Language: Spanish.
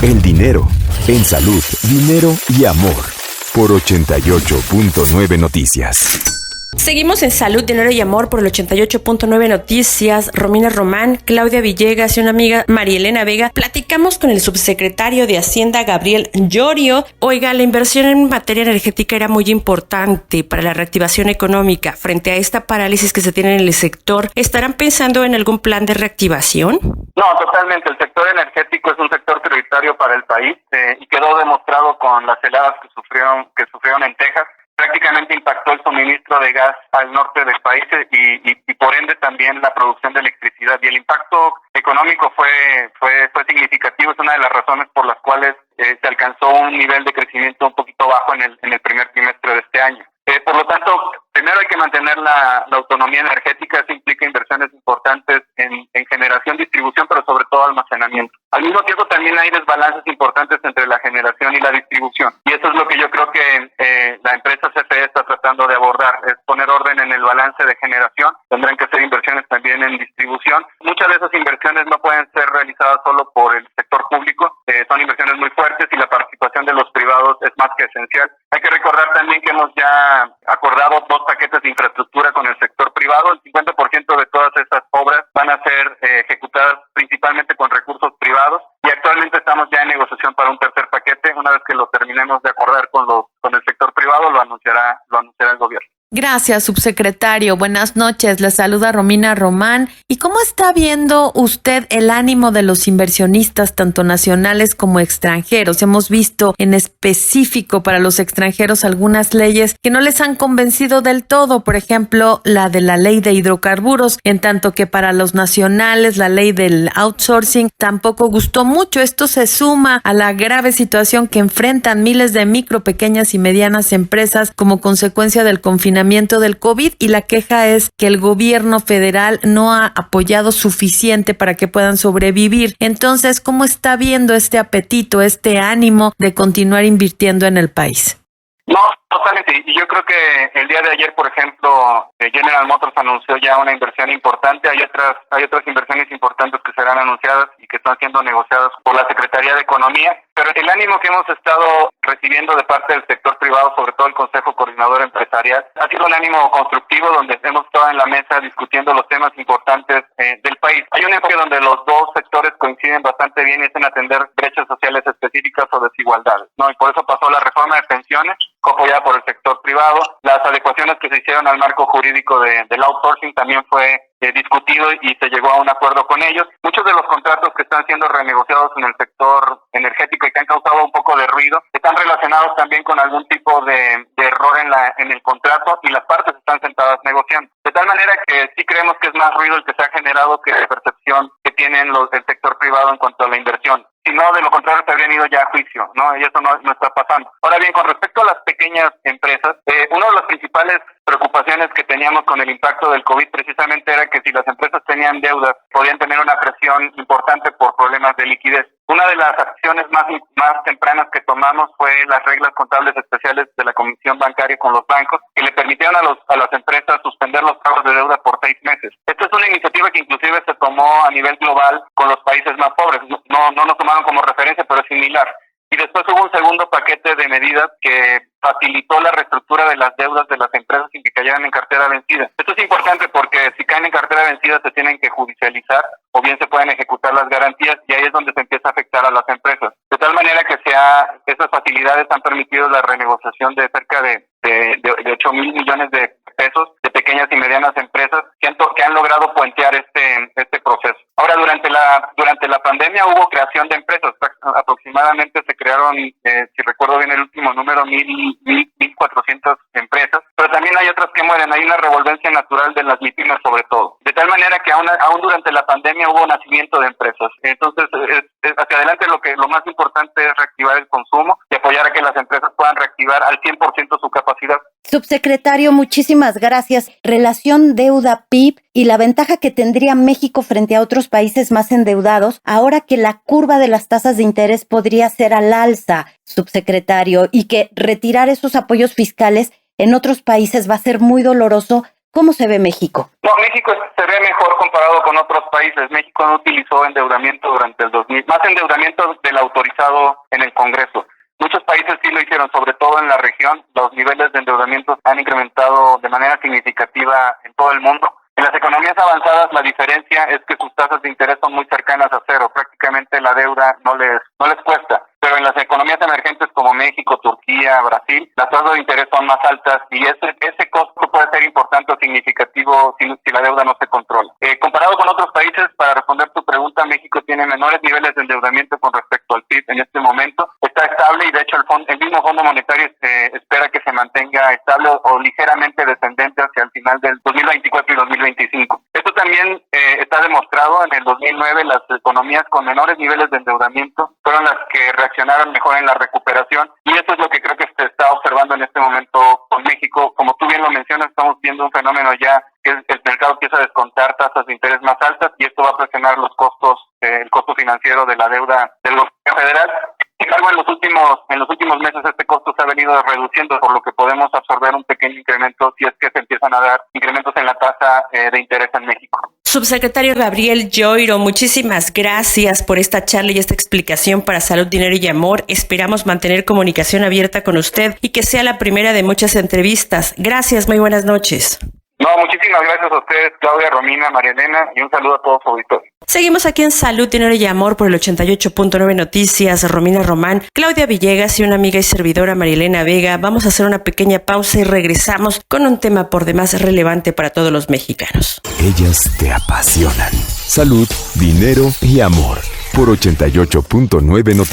El dinero, en salud, dinero y amor. Por 88.9 Noticias. Seguimos en Salud, Dinero y Amor por el 88.9 Noticias. Romina Román, Claudia Villegas y una amiga, María Elena Vega. Platicamos con el subsecretario de Hacienda, Gabriel Llorio. Oiga, la inversión en materia energética era muy importante para la reactivación económica. Frente a esta parálisis que se tiene en el sector, ¿estarán pensando en algún plan de reactivación? No, totalmente. El sector energético es un sector prioritario para el país y quedó demostrado con las heladas que sufrieron en Texas. Prácticamente impactó el suministro de gas al norte del país y por ende también la producción de electricidad, y el impacto económico fue significativo. Es una de las razones por las cuales se alcanzó un nivel de crecimiento un poquito bajo en el primer trimestre de este año. Por lo tanto, primero hay que mantener la autonomía energética. Eso implica inversiones importantes en generación, distribución, pero sobre todo almacenamiento. Al mismo tiempo también hay desbalances importantes entre la generación y la distribución, y eso es lo que yo creo que la empresa CFE está tratando de abordar, es poner orden en el balance de generación. Tendrán que hacer inversiones también en distribución. Muchas de esas inversiones no pueden ser realizadas solo por el sector público, son inversiones muy fuertes y la participación de los privados es más que esencial. Hay que recordar también que hemos ya acordado 2 paquetes de infraestructura con el sector privado. El 50% de todas esas obras van a ser ejecutadas principalmente con recursos privados, y actualmente estamos ya en negociación para un tercer paquete. Una vez que lo terminemos de acordar con el sector privado, lo anunciará el gobierno. Gracias, subsecretario. Buenas noches. Le saluda Romina Román. ¿Y cómo está viendo usted el ánimo de los inversionistas, tanto nacionales como extranjeros? Hemos visto en específico para los extranjeros algunas leyes que no les han convencido del todo. Por ejemplo, la de la ley de hidrocarburos, en tanto que para los nacionales la ley del outsourcing tampoco gustó mucho. Esto se suma a la grave situación que enfrentan miles de micro, pequeñas y medianas empresas como consecuencia del confinamiento del COVID, y la queja es que el gobierno federal no ha apoyado suficiente para que puedan sobrevivir. Entonces, ¿cómo está viendo este apetito, este ánimo de continuar invirtiendo en el país? No, totalmente. Y yo creo que el día de ayer, por ejemplo, General Motors anunció ya una inversión importante. Hay otras inversiones importantes que serán anunciadas y que están siendo negociadas por la Secretaría de Economía. Pero el ánimo que hemos estado recibiendo de parte del sector privado, sobre todo el Consejo Coordinador Empresarial, ha sido un ánimo constructivo, donde hemos estado en la mesa discutiendo los temas importantes del país. Hay un enfoque donde los dos sectores coinciden bastante bien, y es en atender brechas sociales específicas o desigualdades, ¿no? Y por eso pasó la reforma de pensiones, apoyada por el sector privado. Las adecuaciones que se hicieron al marco jurídico del outsourcing también fue discutido y se llegó a un acuerdo con ellos. Muchos de los contratos que están siendo renegociados en el sector energético y que han causado un poco de ruido están relacionados también con algún tipo de error en el contrato, y las partes están sentadas negociando. De tal manera que sí creemos que es más ruido el que se ha generado que la percepción que tienen el sector privado en cuanto a la inversión. Si no, de lo contrario, se habrían ido ya a juicio, ¿no? Y eso no está pasando. Ahora bien, con respecto a las pequeñas empresas, una de las principales preocupaciones que teníamos con el impacto del COVID precisamente era que si las empresas tenían deudas, podían tener una presión importante por problemas de liquidez. Una de las acciones más tempranas que tomamos fue las reglas contables especiales de la Comisión Bancaria con los bancos, que le permitieron a las empresas suspender los pagos de deuda por 6 meses. Esta es una iniciativa que inclusive se tomó a nivel global con los países más pobres. No nos tomaron como referencia, pero es similar. Y después hubo un segundo paquete de medidas que facilitó la reestructura de las deudas de las empresas sin que cayeran en cartera vencida. Esto es importante porque si caen en cartera vencida se tienen que judicializar o bien se pueden ejecutar las garantías, y ahí es donde se empieza a afectar a las empresas. De tal manera que esas facilidades han permitido la renegociación de cerca de 8,000 millones de pesos de pequeñas y medianas empresas que han logrado puentear este proceso. Ahora, durante la pandemia hubo creación de empresas. Aproximadamente se crearon, si recuerdo bien el último número, 1,400 empresas, pero también hay otras que mueren. Hay una revolvencia natural de las MIPYMES sobre todo. De tal manera que aún durante la pandemia hubo nacimiento de empresas. Entonces, hacia adelante lo más importante es reactivar el consumo y apoyar a que las empresas puedan reactivar al 100% su capacidad. Subsecretario, muchísimas gracias. Relación deuda-PIB y la ventaja que tendría México frente a otros países más endeudados, ahora que la curva de las tasas de interés podría ser al alza, subsecretario, y que retirar esos apoyos fiscales en otros países va a ser muy doloroso ¿Cómo se ve México? No, México se ve mejor comparado con otros países. México no utilizó endeudamiento durante el 2000, más endeudamiento del autorizado en el Congreso. Muchos países sí lo hicieron, sobre todo en la región. Los niveles de endeudamiento han incrementado de manera significativa en todo el mundo. En las economías avanzadas la diferencia es que sus tasas de interés son muy cercanas a cero. Prácticamente la deuda no les cuesta. Pero en las economías emergentes como México, Turquía, Brasil, las tasas de interés son más altas y ese costo puede ser importante o significativo si la deuda no se controla. Comparado con otros países, para responder tu pregunta, México tiene menores niveles de endeudamiento con respecto al PIB en este momento. Está estable y de hecho el mismo Fondo Monetario espera que se mantenga estable o ligeramente descendente hacia el final del 2024 y 2025. Esto también está demostrado. En el 2009 las economías con menores niveles de endeudamiento fueron las que reaccionaron mejor en la recuperación y eso es lo que creo que se está observando en este momento con México. Como tú bien lo mencionas, estamos viendo un fenómeno ya que el mercado empieza a descontar tasas de interés más altas y esto va a presionar los costos, el costo financiero de la deuda del gobierno federal. Sin embargo, en los últimos meses este costo se ha venido reduciendo, por lo que podemos absorber un pequeño incremento si es que se empiezan a dar incrementos en la tasa de interés en México. Subsecretario Gabriel Llorio, muchísimas gracias por esta charla y esta explicación para Salud, Dinero y Amor. Esperamos mantener comunicación abierta con usted y que sea la primera de muchas entrevistas. Gracias, muy buenas noches. No, muchísimas gracias a ustedes, Claudia, Romina, María Elena, y un saludo a todos su auditorio. Seguimos aquí en Salud, Dinero y Amor por el 88.9 Noticias. Romina Román, Claudia Villegas y una amiga y servidora María Elena Vega. Vamos a hacer una pequeña pausa y regresamos con un tema por demás relevante para todos los mexicanos. Ellas te apasionan. Salud, dinero y amor por 88.9 Noticias.